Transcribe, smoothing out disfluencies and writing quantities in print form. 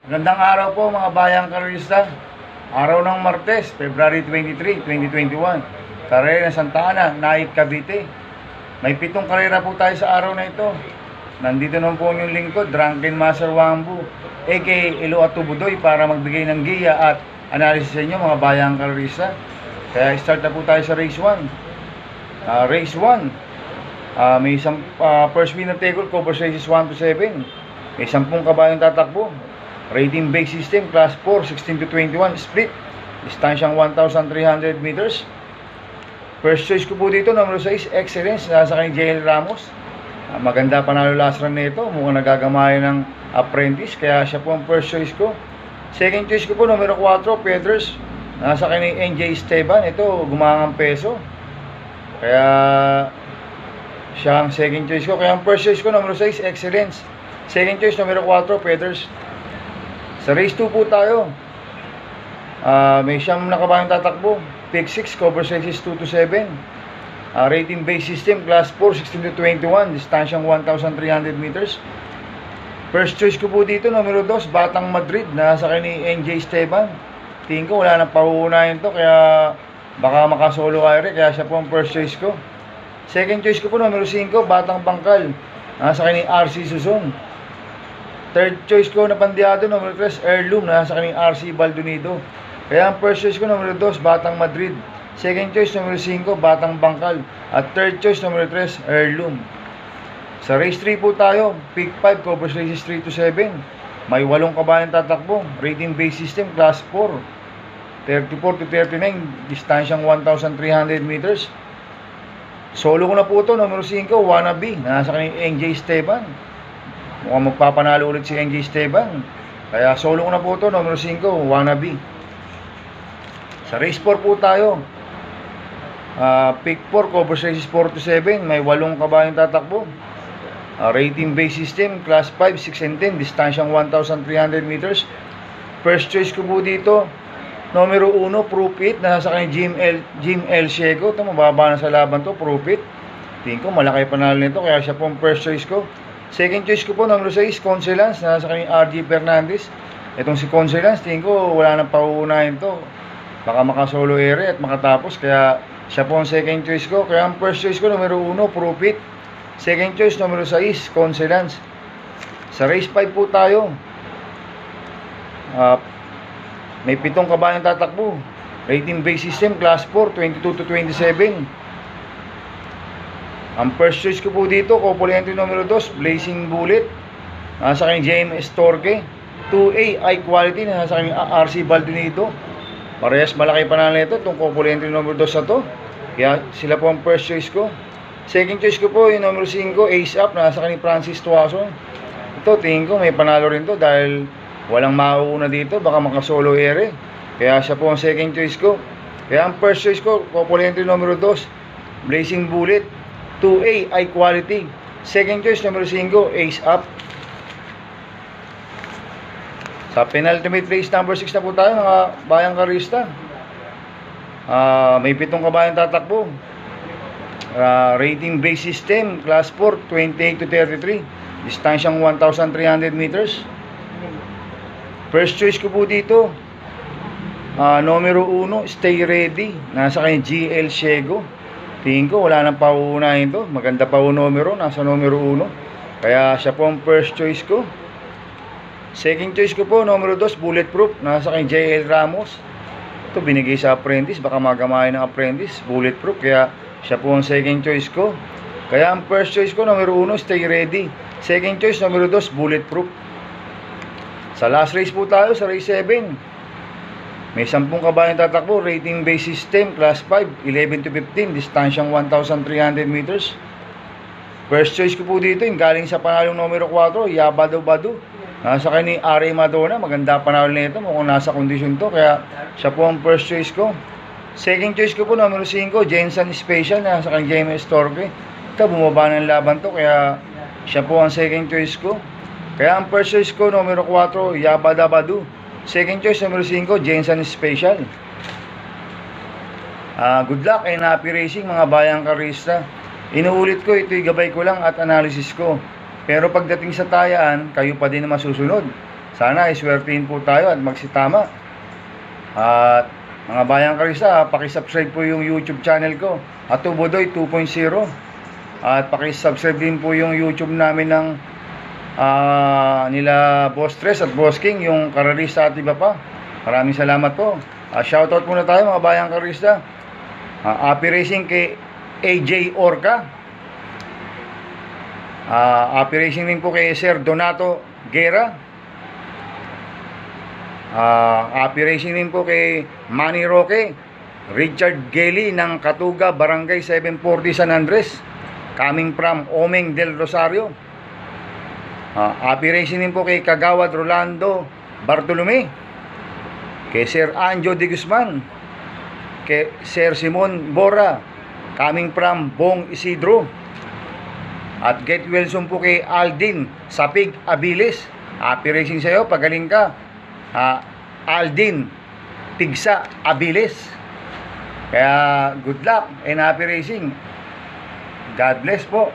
Magandang araw po mga bayang karista. Araw ng Martes, February 23, 2021. Karera ng Santa Ana, Naik, Cavite. May 7 karera po tayo sa araw na ito. Nandito naman po yung lingkod, Drunken Master Wambu, aka Elo Atubudoy, para magbigay ng giya at analysis sa inyo mga bayang karista. Kaya start na po tayo sa race 1. Race 1, may isang first winner take-all, cover races 1 to 7. May 10 kabayong tatakbo. Rating base system, class 4, 16 to 21, split. Distansyang 1,300 meters. First choice ko po dito, numero 6, Excellence, nasa kay JL Ramos. Maganda panalo last run nito, mukhang nagagamayan ng apprentice, kaya siya po ang first choice ko. Second choice ko po, numero 4, Pedros, nasa kay NJ Esteban. Ito, gumangang peso, kaya siya ang second choice ko. Kaya ang first choice ko, numero 6, Excellence. Second choice, numero 4, Pedros. Sa race 2 po tayo. May siyam na kabayong tatakbo. Pick 6, cover races 2 to 7. Rating base system, class 4, 16 to 21. Distansyang 1,300 meters. First choice ko po dito, numero 2, Batang Madrid, nasa kay ni NJ Esteban. Tingin ko wala nang pauunahin to, kaya baka makasolo kaya rin, kaya siya po ang first choice ko. Second choice ko po, numero 5, Batang Bangkal, nasa kay ni RC Suson. Third choice ko na pandiado, numero 3, Heirloom, nasa kanyang RC Baldonido. Kaya ang first choice ko, numero 2, Batang Madrid. Second choice, numero 5, Batang Bangkal. At third choice, numero 3, Heirloom. Sa race 3 po tayo, pick 5, cover races 3 to 7. May 8 kabayang tatakbo. Rating base system, class 4. 34 to 39, distansyang 1,300 meters. Solo ko na po ito, numero 5, Wannabe, nasa kanyang NJ Esteban. Mukhang magpapanalo ulit si NJ Esteban. Kaya solo ko na po ito, numero 5, Wannabe. Sa race 4 po tayo. Pick 4, cover races 4 to 7. May 8 kabayong tatakbo. Rating base system, class 5, 6 and 10. Distansyang 1,300 meters. First choice ko po dito, numero 1, Proof It. Nasa kanya Jim L. Ciego. Ito, mababa na sa laban to, Proof It. Tingin ko malaki panalo nito, kaya siya po ang first choice ko. Second choice ko po, numero 6, Conselance, nasa kanyang RG Fernandez. Itong si Conselance, tingin ko wala nang pauunahin to. Baka makasolo ere at makatapos, kaya siya po ang second choice ko. Kaya ang first choice ko, numero 1, Profit. Second choice, numero 6, Conselance. Sa race 5 po tayo. May 7 kabayang tatakbo. Rating base system, class 4, 22 to 27. Ang first choice ko po dito, Copoliente numero 2, Blazing Bullet, nasa kanyang JMS Torque. 2A, High Quality, nasa kanyang RC Baldonido. Parehas malaki panalo nito, itong Copoliente numero 2 na to. Kaya sila po ang first choice ko. Second choice ko po, yung numero 5, Ace Up, nasa kanyang Francis Tuason. Ito, tingin ko may panalo rin to dahil walang mauuna dito, baka makasolo ere. Kaya siya po ang second choice ko. Kaya ang first choice ko, Copoliente numero 2, Blazing Bullet. 2A, High Quality. Second choice, numero 5, Ace Up. Sa penultimate race number 6 na po tayo, mga bayang karista. May 7 kabayang tatakbo. Rating base system, class 4, 28 to 33. Distansyang 1,300 meters. First choice ko po dito, numero 1, Stay Ready, nasa kanya GL Ciego. Tingin ko wala nang pauunahin to. Maganda pa ang numero, nasa numero 1. Kaya siya po ang first choice ko. Second choice ko po, numero 2, Bulletproof, nasa kay JL Ramos. Ito binigay sa apprentice, baka magamayan ng apprentice. Bulletproof, kaya siya po ang second choice ko. Kaya ang first choice ko, numero 1, Stay Ready. Second choice, numero 2, Bulletproof. Sa last race po tayo, sa race 7. May 10 kabayang tatakbo, rating base system, class 5, 11 to 15, distansyang 1,300 meters. First choice ko po dito, yung galing sa panalong numero 4, Yabado Badu. Nasa kay ni R.A. Madonna, maganda panalo nito, mukhang nasa kondisyon to, kaya siya po ang first choice ko. Second choice ko po, numero 5, Jensen Special, nasa kay JMS Torque. Ito, bumaba ng laban to, kaya siya po ang second choice ko. Kaya ang first choice ko, numero 4, Yabada Badu. Second choice, numero 5, Jensen Special. Good luck and happy racing mga bayang karista. Inuulit ko, ito'y gabay ko lang at analysis ko. Pero pagdating sa tayaan, kayo pa din na masusunod. Sana iswertihin po tayo at magsitama. At mga bayang karista, pakisubscribe po yung YouTube channel ko, Atubodoy 2.0. At pakisubscribe din po yung YouTube namin ng nila Boss Tres at Boss King, yung karalista at iba pa. Maraming salamat po. Shoutout muna tayo mga bayang karista. Happy racing kay AJ Orca. Happy racing din po kay Sir Donato Guerra. Happy racing din po kay Manny Roque, Richard Gelly ng Katuga, Barangay 740 San Andres, coming from Omeng del Rosario. Happy racing din po kay Kagawad Rolando Bartolome, kay Sir Anjo de Guzman, kay Sir Simon Bora, coming from Bong Isidro. At get Wilson po kay Aldin Sapig Abilis. Happy racing sa'yo, pagaling ka. Aldin Tigsa Abilis. Kaya good luck and happy racing. God bless po.